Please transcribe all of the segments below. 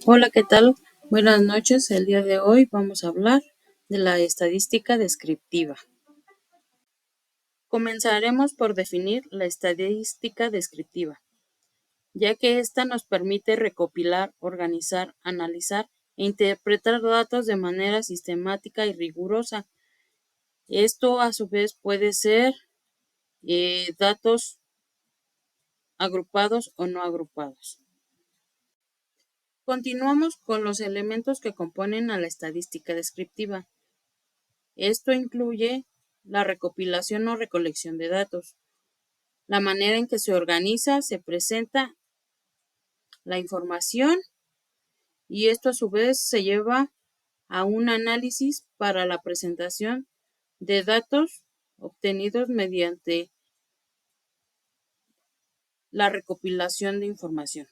Hola, ¿qué tal? Buenas noches. El día de hoy vamos a hablar de la estadística descriptiva. Comenzaremos por definir la estadística descriptiva, ya que ésta nos permite recopilar, organizar, analizar e interpretar datos de manera sistemática y rigurosa. Esto a su vez puede ser datos agrupados o no agrupados. Continuamos con los elementos que componen a la estadística descriptiva. Esto incluye la recopilación o recolección de datos, la manera en que se organiza, se presenta la información y esto a su vez se lleva a un análisis para la presentación de datos obtenidos mediante la recopilación de información.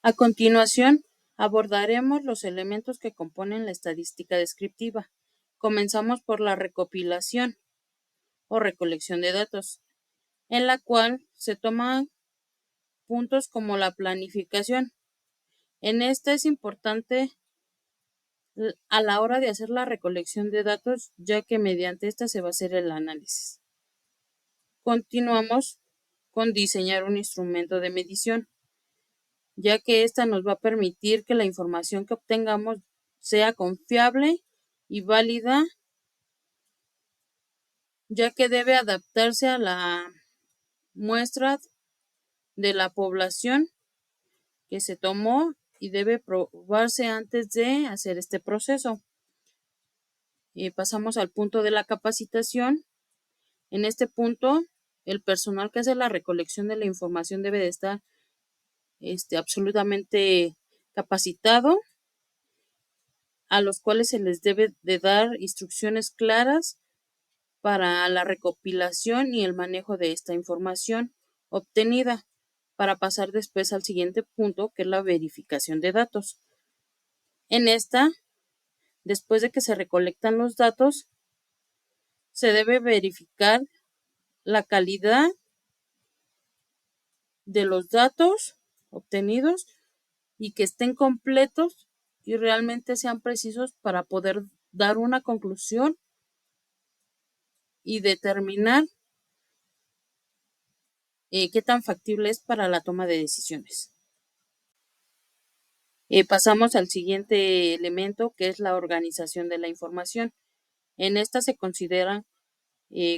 A continuación, abordaremos los elementos que componen la estadística descriptiva. Comenzamos por la recopilación o recolección de datos, en la cual se toman puntos como la planificación. En esta es importante a la hora de hacer la recolección de datos, ya que mediante esta se va a hacer el análisis. Continuamos con diseñar un instrumento de medición, ya que esta nos va a permitir que la información que obtengamos sea confiable y válida, ya que debe adaptarse a la muestra de la población que se tomó y debe probarse antes de hacer este proceso. Pasamos al punto de la capacitación. En este punto, el personal que hace la recolección de la información debe de estar absolutamente capacitado, a los cuales se les debe de dar instrucciones claras para la recopilación y el manejo de esta información obtenida, para pasar después al siguiente punto, que es la verificación de datos. En esta, después de que se recolectan los datos, se debe verificar la calidad de los datos obtenidos y que estén completos y realmente sean precisos para poder dar una conclusión y determinar qué tan factible es para la toma de decisiones. Pasamos al siguiente elemento, que es la organización de la información. En esta se consideran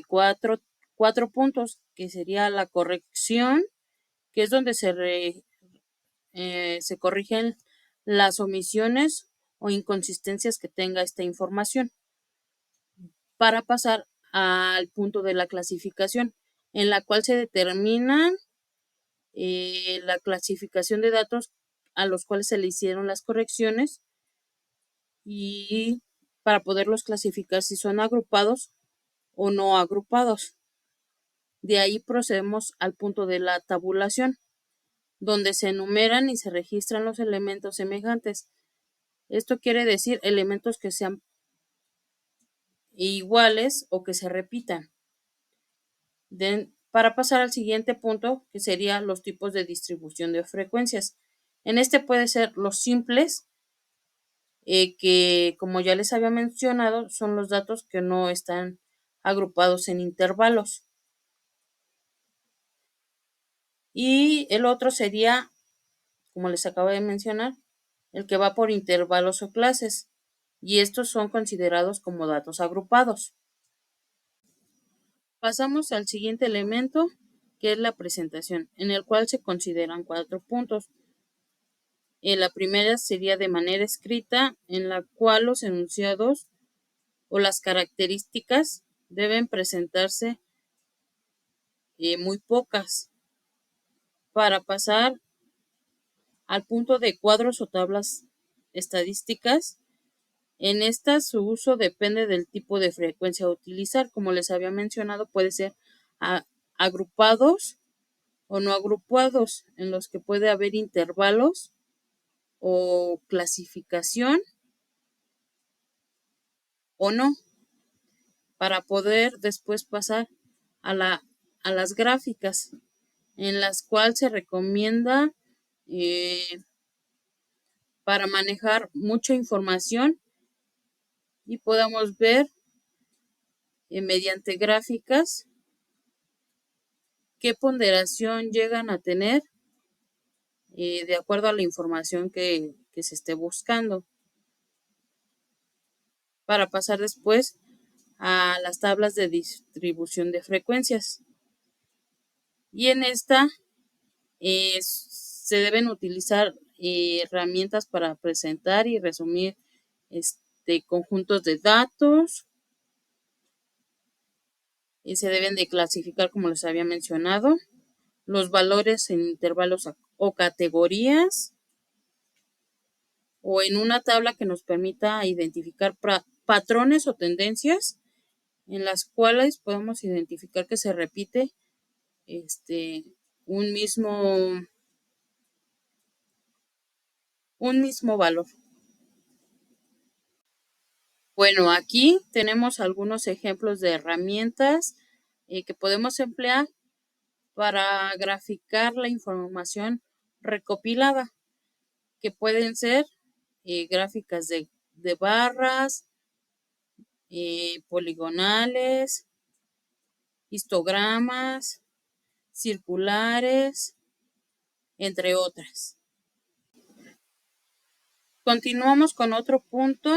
cuatro puntos, que sería la corrección, que es donde se corrigen las omisiones o inconsistencias que tenga esta información, para pasar al punto de la clasificación, en la cual se determinan la clasificación de datos a los cuales se le hicieron las correcciones y para poderlos clasificar si son agrupados o no agrupados. De ahí procedemos al punto de la tabulación, donde se enumeran y se registran los elementos semejantes. Esto quiere decir elementos que sean iguales o que se repitan. Para pasar al siguiente punto, que sería los tipos de distribución de frecuencias. En este puede ser los simples, que como ya les había mencionado, son los datos que no están agrupados en intervalos. Y el otro sería, como les acabo de mencionar, el que va por intervalos o clases, y estos son considerados como datos agrupados. Pasamos al siguiente elemento, que es la presentación, en el cual se consideran 4 puntos. La primera sería de manera escrita, en la cual los enunciados o las características deben presentarse muy pocas. Para pasar al punto de cuadros o tablas estadísticas, en estas su uso depende del tipo de frecuencia a utilizar. Como les había mencionado, puede ser agrupados o no agrupados, en los que puede haber intervalos o clasificación o no, para poder después pasar a las gráficas, en las cuales se recomienda para manejar mucha información y podamos ver mediante gráficas qué ponderación llegan a tener de acuerdo a la información que se esté buscando, para pasar después a las tablas de distribución de frecuencias. Y en esta se deben utilizar herramientas para presentar y resumir conjuntos de datos. Se deben de clasificar, como les había mencionado, los valores en intervalos o categorías, o en una tabla que nos permita identificar patrones o tendencias en las cuales podemos identificar que se repite un mismo valor. Bueno, aquí tenemos algunos ejemplos de herramientas que podemos emplear para graficar la información recopilada, que pueden ser gráficas de barras, poligonales, histogramas, circulares, entre otras. Continuamos con otro punto,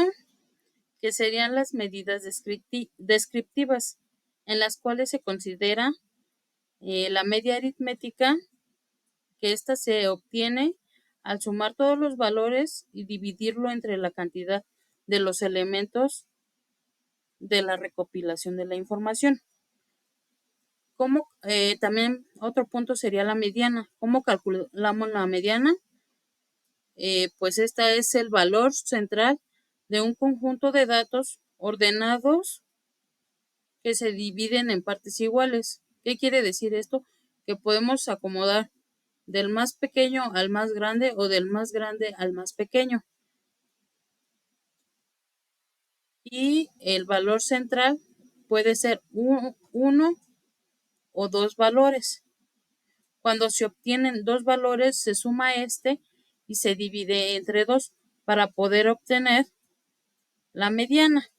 que serían las medidas descriptivas, en las cuales se considera la media aritmética, que ésta se obtiene al sumar todos los valores y dividirlo entre la cantidad de los elementos de la recopilación de la información. También otro punto sería la mediana. ¿Cómo calculamos la mediana? Pues esta es el valor central de un conjunto de datos ordenados que se dividen en partes iguales. ¿Qué quiere decir esto? Que podemos acomodar del más pequeño al más grande o del más grande al más pequeño. Y el valor central puede ser uno o dos valores. Cuando se obtienen dos valores, se suma y se divide entre dos para poder obtener la mediana.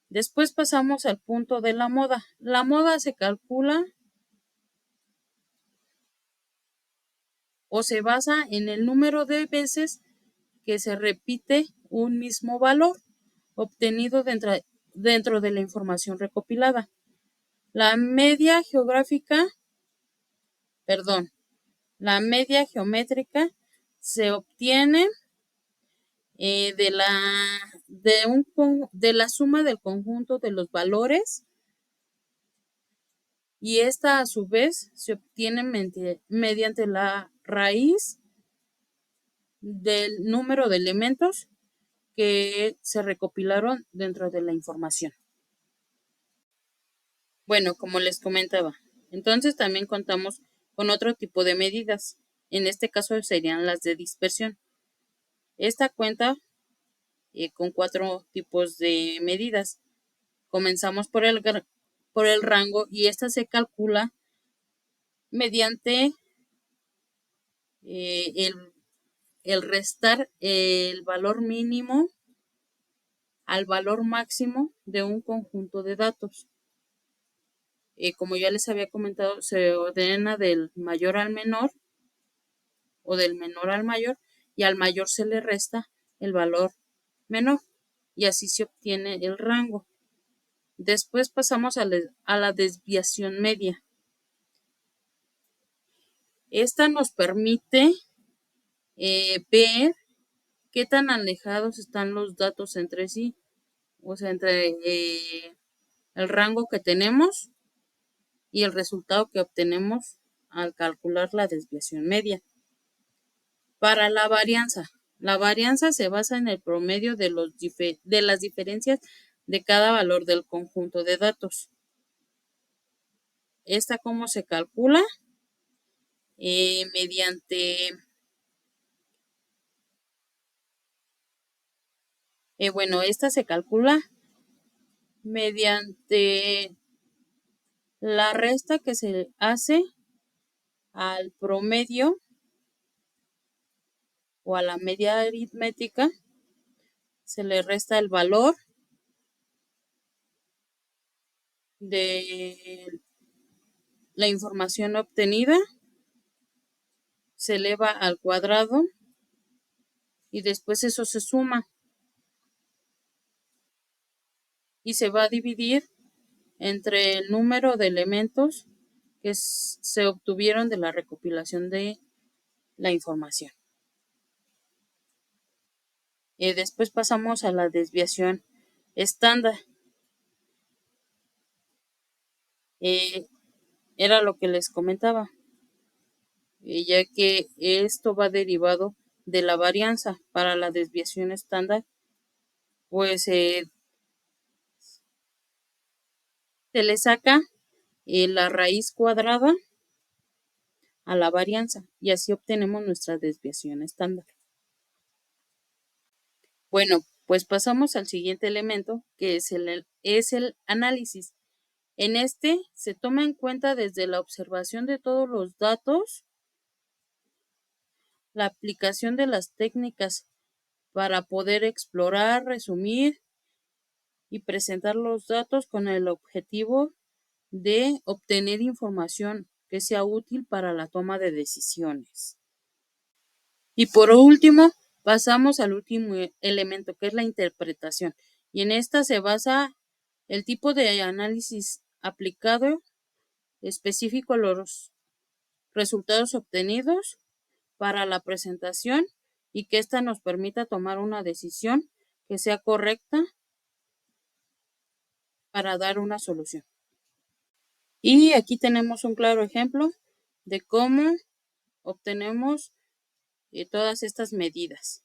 Después pasamos al punto de la moda. La moda se calcula o se basa en el número de veces que se repite un mismo valor obtenido dentro de la información recopilada. La media geométrica se obtiene de la suma del conjunto de los valores, y esta a su vez se obtiene mediante la raíz del número de elementos que se recopilaron dentro de la información. Bueno, como les comentaba, entonces también contamos con otro tipo de medidas. En este caso serían las de dispersión. Esta cuenta con 4 tipos de medidas. Comenzamos por el rango, y esta se calcula mediante el restar el valor mínimo al valor máximo de un conjunto de datos. Como ya les había comentado, se ordena del mayor al menor o del menor al mayor, y al mayor se le resta el valor menor, y así se obtiene el rango. Después pasamos a la desviación media. Esta nos permite ver qué tan alejados están los datos entre sí, o sea, entre el rango que tenemos y el resultado que obtenemos al calcular la desviación media. Para la varianza se basa en el promedio de las diferencias de cada valor del conjunto de datos. ¿Esta cómo se calcula? Esta se calcula mediante la resta que se hace Al promedio o a la media aritmética se le resta el valor de la información obtenida, se eleva al cuadrado y después eso se suma y se va a dividir entre el número de elementos que se obtuvieron de la recopilación de la información. Después pasamos a la desviación estándar. Era lo que les comentaba, ya que esto va derivado de la varianza. Para la desviación estándar, pues se le saca la raíz cuadrada a la varianza y así obtenemos nuestra desviación estándar. Bueno, pues pasamos al siguiente elemento, que es el análisis. En este se toma en cuenta desde la observación de todos los datos, la aplicación de las técnicas para poder explorar, resumir y presentar los datos con el objetivo de obtener información que sea útil para la toma de decisiones. Y por último, pasamos al último elemento, que es la interpretación. Y en esta se basa el tipo de análisis aplicado específico a los resultados obtenidos para la presentación y que ésta nos permita tomar una decisión que sea correcta para dar una solución. Y aquí tenemos un claro ejemplo de cómo obtenemos todas estas medidas.